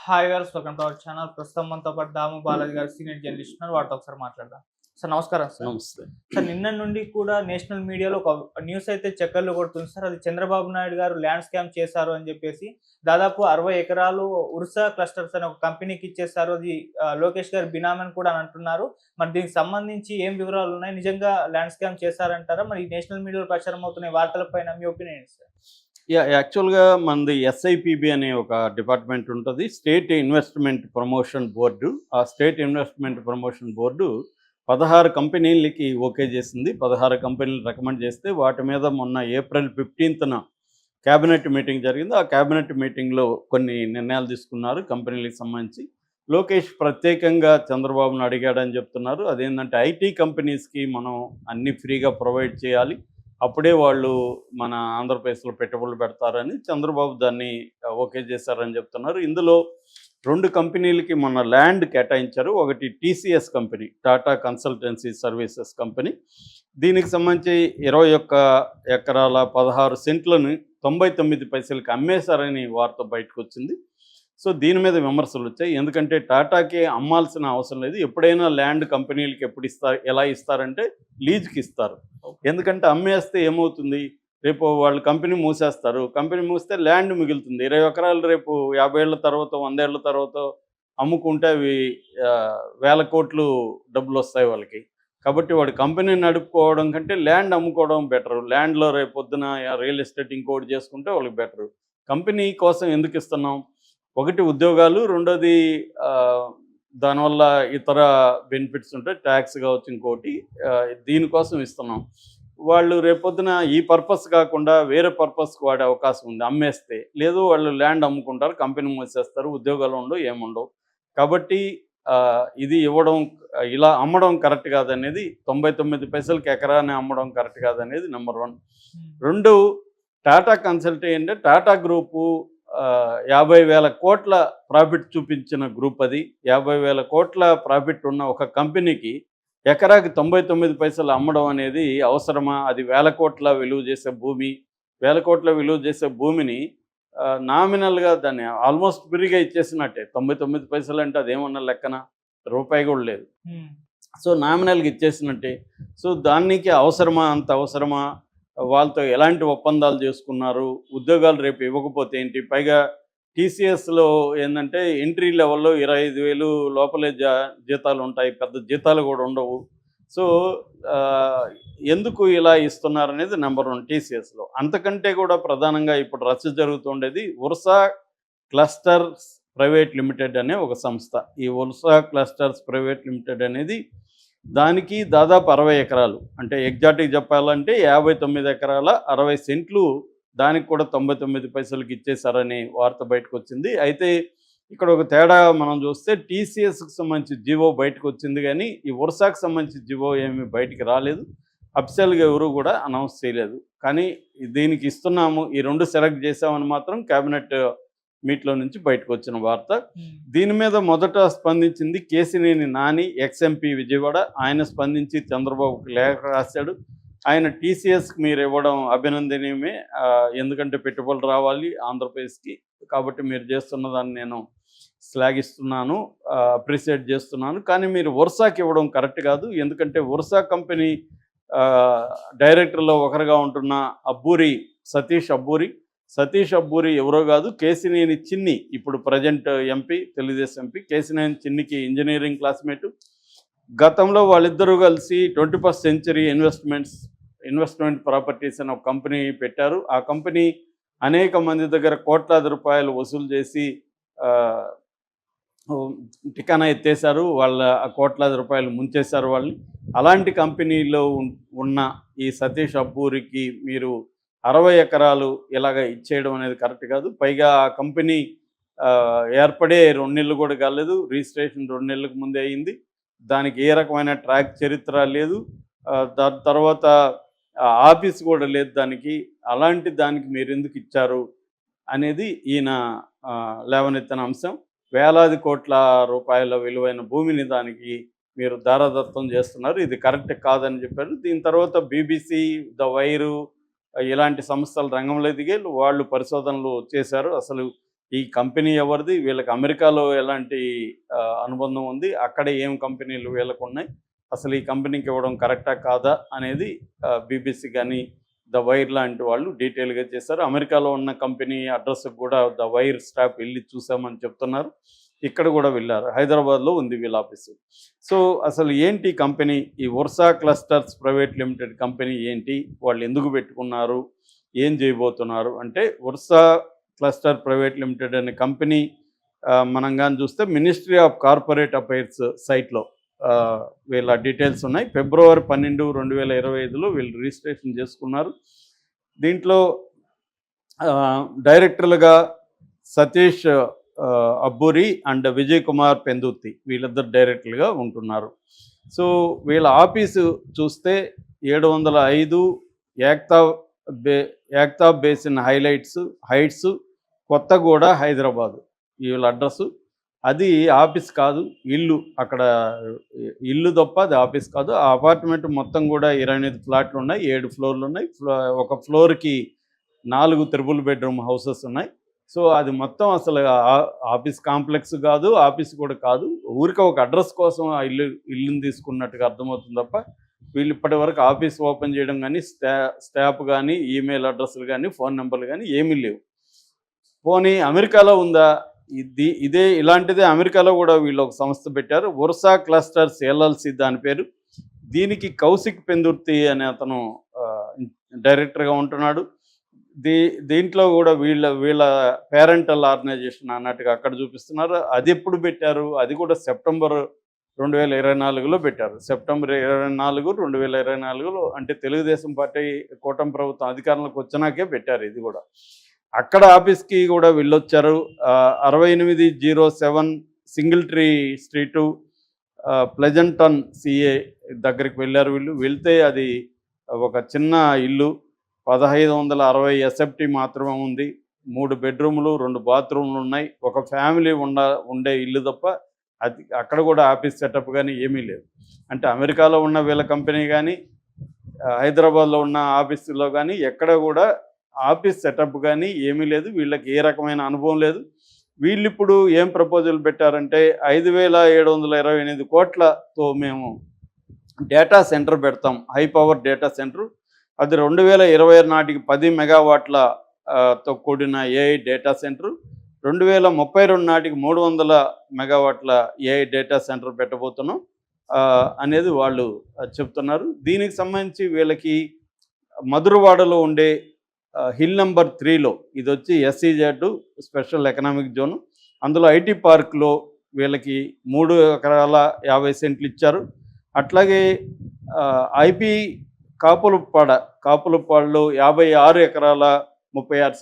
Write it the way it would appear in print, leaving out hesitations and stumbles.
Hi గారు, welcome to our channel. ప్రస్తుతం మనతో పాటు దాము బాలాజీ గారు సీనియర్ జర్నలిస్ట్ ఉన్నారు. వారితో ఒకసారి మాట్లాడదాం. సార్ నమస్కారం సార్. నమస్తే. సార్ నిన్న నుండి కూడా నేషనల్ మీడియాలో ఒక న్యూస్ అయితే చక్కర్లు కొడుతుంది సార్. అది చంద్రబాబు నాయుడు గారు ల్యాండ్ స్కామ్ చేశారు అని చెప్పేసి దాదాపు 60 ఎకరాలు ఉర్సా క్లస్టర్స్ అనే ఒక కంపెనీకి ఇచ్చేశారు. అది లోకేష్ గారు బినామీ అని కూడా అని అంటున్నారు. మరి దీనికి సంబంధించి ఏం వివరాలు ఉన్నాయి? నిజంగా ల్యాండ్ స్కామ్ చేశారంటారా? మరి నేషనల్ మీడియాలో ప్రచారం అవుతున్న వార్తలపైన మీ ఒపీనియన్ ఏంటి సార్? యాక్చువల్‌గా మనది ఎస్ఐపిబి అనే ఒక డిపార్ట్మెంట్ ఉంటది. State investment promotion board. ఆ స్టేట్ ఇన్వెస్ట్‌మెంట్ ప్రమోషన్ బోర్డు 16 కంపెనీలకి ఓకే చేసింది. 16 కంపెనీలు రికమెండ్ చేస్తే వాటి మీద మొన్న ఏప్రిల్ 15న క్యాబినెట్ మీటింగ్ జరిగింది. ఆ క్యాబినెట్ మీటింగ్‌లో కొన్ని నిర్ణయాలు తీసుకున్నారు కంపెనీలకు సంబంధించి. లోకేష్ ప్రత్యేకంగా చంద్రబాబును అడిగాడని చెప్తున్నారు. అదేంటంటే ఐటీ కంపెనీస్‌కి మనం అన్నీ ఫ్రీగా ప్రొవైడ్ చేయాలి. అప్పుడే వాళ్ళు మన ఆంధ్రప్రదేశ్లో పెట్టుబడులు పెడతారని చంద్రబాబు దాన్ని ఓకే చేశారని చెప్తున్నారు. ఇందులో 2 కంపెనీలకి మొన్న ల్యాండ్ కేటాయించారు. ఒకటి TCS company, Tata consultancy services company. దీనికి సంబంధించి 21 ఎకరాల 16 సెంట్లను 99 పైసలకి అమ్మేశారని వార్త బయటకు వచ్చింది. సో దీని మీద విమర్శలు వచ్చాయి. ఎందుకంటే టాటాకి అమ్మాల్సిన అవసరం లేదు. ఎప్పుడైనా ల్యాండ్ కంపెనీలకి ఎలా ఇస్తారంటే లీజుకి ఇస్తారు. ఎందుకంటే అమ్మేస్తే ఏమవుతుంది, రేపు వాళ్ళు కంపెనీ మూసేస్తారు. కంపెనీ మూస్తే ల్యాండ్ మిగులుతుంది. 20 ఎకరాలు రేపు 50 ఏళ్ల తర్వాత 100 ఏళ్ల తర్వాత అమ్ముకుంటే అవి వేల కోట్లు డబ్బులు వస్తాయి వాళ్ళకి. కాబట్టి వాడు కంపెనీ నడుపుకోవడం కంటే ల్యాండ్ అమ్ముకోవడం బెటరు. ల్యాండ్లో రేపు పొద్దున రియల్ ఎస్టేట్ ఇంకోటి చేసుకుంటే వాళ్ళకి బెటరు. కంపెనీ కోసం ఎందుకు ఇస్తున్నాం? ఒకటి ఉద్యోగాలు, రెండోది దానివల్ల ఇతర బెనిఫిట్స్ ఉంటాయి, ట్యాక్స్ కావచ్చు, ఇంకోటి దీనికోసం ఇస్తున్నాం. వాళ్ళు రేపొద్దున ఈ పర్పస్ కాకుండా వేరే పర్పస్కి వాడే అవకాశం ఉంది అమ్మేస్తే. లేదు వాళ్ళు ల్యాండ్ అమ్ముకుంటారు, కంపెనీ మూసేస్తారు, ఉద్యోగాలు ఉండవు, ఏముండవు. కాబట్టి ఇది ఇవ్వడం, ఇలా అమ్మడం కరెక్ట్ కాదనేది, 99 పైసలకి ఎకరాన్ని అమ్మడం కరెక్ట్ కాదనేది నెంబర్ 1. 2, టాటా కన్సల్టీ అంటే టాటా గ్రూపు 50,000 కోట్ల ప్రాఫిట్ చూపించిన గ్రూప్ అది. 50,000 కోట్ల ప్రాఫిట్ ఉన్న ఒక కంపెనీకి ఎకరాకి 99 పైసలు అమ్మడం అనేది అవసరమా? అది వేల కోట్ల విలువ చేసే భూమి. వేల కోట్ల విలువ చేసే భూమిని నామినల్గా దాన్ని ఆల్మోస్ట్ ఫ్రీగా ఇచ్చేసినట్టే. 99 పైసలు అంటే అదేమన్నా లెక్కన? రూపాయి కూడా లేదు. సో నామినల్గా ఇచ్చేసినట్టే. సో దానికి అవసరమా? అంత అవసరమా? వాళ్ళతో ఎలాంటి ఒప్పందాలు చేసుకున్నారు? ఉద్యోగాలు రేపు ఇవ్వకపోతే ఏంటి? పైగా టీసీఎస్లో ఏంటంటే ఎంట్రీ లెవెల్లో 25,000 లోపలే జీతాలు ఉంటాయి, పెద్ద జీతాలు కూడా ఉండవు. సో ఎందుకు ఇలా ఇస్తున్నారనేది నెంబర్ 1 టీసీఎస్లో. అంతకంటే కూడా ప్రధానంగా ఇప్పుడు రచ్చ జరుగుతుండేది ఉర్సా క్లస్టర్స్ ప్రైవేట్ లిమిటెడ్ అనే ఒక సంస్థ. ఈ ఉర్సా క్లస్టర్స్ ప్రైవేట్ లిమిటెడ్ అనేది దానికి దాదాపు 60 ఎకరాలు, అంటే ఎగ్జాక్ట్గా చెప్పాలంటే 59 ఎకరాల 60 సెంట్లు దానికి కూడా 99 పైసలకి ఇచ్చేశారని వార్త బయటకు వచ్చింది. అయితే ఇక్కడ ఒక తేడా మనం చూస్తే టీసీఎస్కి సంబంధించి జీవో బయటకు వచ్చింది, కానీ ఈ ఉర్సాకు సంబంధించి జీవో ఏమీ బయటికి రాలేదు. అఫీషియల్గా ఎవరు కూడా అనౌన్స్ చేయలేదు. కానీ దీనికి ఇస్తున్నాము, ఈ 2 సెలెక్ట్ చేసామని మాత్రం క్యాబినెట్ మీట్లో నుంచి బయటకు వచ్చిన వార్త. దీని మీద మొదట స్పందించింది కేసినేని నాని, ఎక్స్ఎంపీ విజయవాడ. ఆయన స్పందించి చంద్రబాబుకి లేఖ రాశాడు. ఆయన టీసీఎస్కి మీరు ఇవ్వడం అభినందనీయమే, ఎందుకంటే పెట్టుబడులు రావాలి ఆంధ్రప్రదేశ్కి, కాబట్టి మీరు చేస్తున్న దాన్ని నేను శ్లాఘిస్తున్నాను, అప్రిషియేట్ చేస్తున్నాను. కానీ మీరు ఉర్సాకి ఇవ్వడం కరెక్ట్ కాదు. ఎందుకంటే ఉర్సా కంపెనీ డైరెక్టర్లో ఒకరుగా ఉంటున్న సతీష్ అబ్బూరి ఎవరో కాదు, కేసినేని చిన్ని, ఇప్పుడు present MP, Telugu Desam MP Kesineni చిన్నికి ఇంజనీరింగ్ క్లాస్మేటు. గతంలో వాళ్ళిద్దరూ కలిసి 21st సెంచరీ ఇన్వెస్ట్మెంట్ ప్రాపర్టీస్ అని ఒక కంపెనీ పెట్టారు. ఆ కంపెనీ అనేక మంది దగ్గర కోట్లాది రూపాయలు వసూలు చేసి టికానా ఎత్తేశారు. వాళ్ళ కోట్లాది రూపాయలు ముంచేశారు వాళ్ళని. అలాంటి కంపెనీలో ఉన్న ఈ సతీష్ అబ్బూరికి మీరు 60 ఎకరాలు ఇలాగ ఇచ్చేయడం అనేది కరెక్ట్ కాదు. పైగా ఆ కంపెనీ ఏర్పడే 2 నెలలు కూడా కాలేదు, రిజిస్ట్రేషన్ 2 నెలలకు ముందే అయింది. దానికి ఏ రకమైన ట్రాక్ చరిత్ర లేదు, దాని తర్వాత ఆఫీస్ కూడా లేదు దానికి. అలాంటి దానికి మీరు ఎందుకు ఇచ్చారు అనేది ఈయన లేవనెత్తిన అంశం. వేలాది కోట్ల రూపాయల విలువైన భూమిని దానికి మీరు దారాదత్తం చేస్తున్నారు, ఇది కరెక్ట్ కాదని చెప్పారు. దీని తర్వాత బీబీసీ, ద వైరు ఇలాంటి సంస్థలు రంగంలో దిగే వాళ్ళు పరిశోధనలు చేశారు. అసలు ఈ కంపెనీ ఎవరిది, వీళ్ళకి అమెరికాలో ఎలాంటి అనుబంధం ఉంది, అక్కడ ఏం కంపెనీలు వీళ్ళకు ఉన్నాయి, అసలు ఈ కంపెనీకి ఇవ్వడం కరెక్టా కాదా అనేది బీబీసీ కానీ ద వైర్ లాంటి వాళ్ళు డీటెయిల్గా చేశారు. అమెరికాలో ఉన్న కంపెనీ అడ్రస్కి కూడా ద వైర్ స్టాఫ్ వెళ్ళి చూసామని చెప్తున్నారు. ఇక్కడ కూడా వెళ్ళారు. హైదరాబాద్లో ఉంది వీళ్ళ ఆఫీసు. సో అసలు ఏంటి కంపెనీ, ఈ Ursa clusters private limited company ఏంటి, వాళ్ళు ఎందుకు పెట్టుకున్నారు, ఏం చేయబోతున్నారు అంటే, ఉర్సా క్లస్టర్ ప్రైవేట్ లిమిటెడ్ అనే కంపెనీ మనం కానీ చూస్తే మినిస్ట్రీ ఆఫ్ కార్పొరేట్ అఫైర్స్ సైట్లో వీళ్ళ డీటెయిల్స్ ఉన్నాయి. ఫిబ్రవరి 12, 2025లో వీళ్ళు రిజిస్ట్రేషన్ చేసుకున్నారు. దీంట్లో డైరెక్టర్లుగా సతీష్ అబ్బూరి అండ్ విజయ్ కుమార్ పెందుర్తి వీళ్ళిద్దరు డైరెక్టర్లుగా ఉంటున్నారు. సో వీళ్ళ ఆఫీసు చూస్తే 705 యాక్తా బేసిన్ హైట్స్ కొత్తగూడ, హైదరాబాదు వీళ్ళ అడ్రస్సు. అది ఆఫీస్ కాదు, ఇల్లు. అక్కడ ఇల్లు తప్ప అది ఆఫీస్ కాదు. ఆ అపార్ట్మెంట్ మొత్తం కూడా 28 ఫ్లాట్లు ఉన్నాయి, 7 ఫ్లోర్లు ఉన్నాయి. ఒక ఫ్లోర్కి 4 త్రిబుల్ బెడ్రూమ్ హౌసెస్ ఉన్నాయి. సో అది మొత్తం అసలు ఆఫీస్ కాంప్లెక్స్ కాదు, ఆఫీస్ కూడా కాదు. ఊరికే ఒక అడ్రస్ కోసం ఆ ఇల్లుని తీసుకున్నట్టుగా అర్థమవుతుంది తప్ప వీళ్ళు ఇప్పటి వరకు ఆఫీస్ ఓపెన్ చేయడం కానీ, స్టాఫ్ కానీ, ఈమెయిల్ అడ్రస్లు కానీ, ఫోన్ నెంబర్లు కానీ ఏమీ లేవు. పోనీ అమెరికాలో ఉందా? ఇలాంటిదే అమెరికాలో కూడా వీళ్ళు ఒక సంస్థ పెట్టారు, ఉర్సా క్లస్టర్స్ ఎల్ఎల్సి దాని పేరు. దీనికి కౌశిక్ పెందుర్తి అనే అతను డైరెక్టర్గా ఉంటున్నాడు. దీంట్లో కూడా వీళ్ళ పేరెంటల్ ఆర్గనైజేషన్ అన్నట్టుగా అక్కడ చూపిస్తున్నారు. అది ఎప్పుడు పెట్టారు? అది కూడా సెప్టెంబర్ 2024లో పెట్టారు. సెప్టెంబర్ 24, 2024లో, అంటే తెలుగుదేశం పార్టీ కూటమి ప్రభుత్వం అధికారంలోకి వచ్చినాకే పెట్టారు ఇది కూడా. అక్కడ ఆఫీస్కి కూడా వెళ్ళొచ్చారు. 6807 సింగిల్ ట్రీ స్ట్రీటు, ప్లెజెంటన్ సిఏ దగ్గరికి వెళ్ళారు వీళ్ళు. వెళ్తే అది ఒక చిన్న ఇల్లు, 1560 ఎస్ఎఫ్టీ మాత్రమే ఉంది. 3 బెడ్రూములు, 2 బాత్రూమ్లు ఉన్నాయి. ఒక ఫ్యామిలీ ఉండే ఇల్లు తప్ప అది అక్కడ కూడా ఆఫీస్ సెటప్ కానీ ఏమీ లేదు. అంటే అమెరికాలో ఉన్న వీళ్ళ కంపెనీ కానీ, హైదరాబాద్లో ఉన్న ఆఫీసులో కానీ ఎక్కడ కూడా ఆఫీస్ సెటప్ కానీ ఏమీ లేదు. వీళ్ళకి ఏ రకమైన అనుభవం లేదు. వీళ్ళు ఇప్పుడు ఏం ప్రపోజల్ పెట్టారంటే, 5728 కోట్లతో మేము డేటా సెంటర్ పెడతాం, హై పవర్ డేటా సెంటర్. అది 2026 నాటికి 10 మెగావాట్లతో కూడిన ఏఐ డేటా సెంటర్. 2032 నాటికి 300 మెగావాట్ల ఏఐ డేటా సెంటర్ పెట్టబోతున్నాం అనేది వాళ్ళు చెప్తున్నారు. దీనికి సంబంధించి వీళ్ళకి మధురవాడలో ఉండే హిల్ నెంబర్ 3లో, ఇది వచ్చి SEZ స్పెషల్ ఎకనామిక్ జోన్. అందులో ఐటీ పార్క్లో వీళ్ళకి 3 ఎకరాల 50 సెంట్లు ఇచ్చారు. అట్లాగే ఐపీ కాపులపాడలో 56 ఎకరాల 36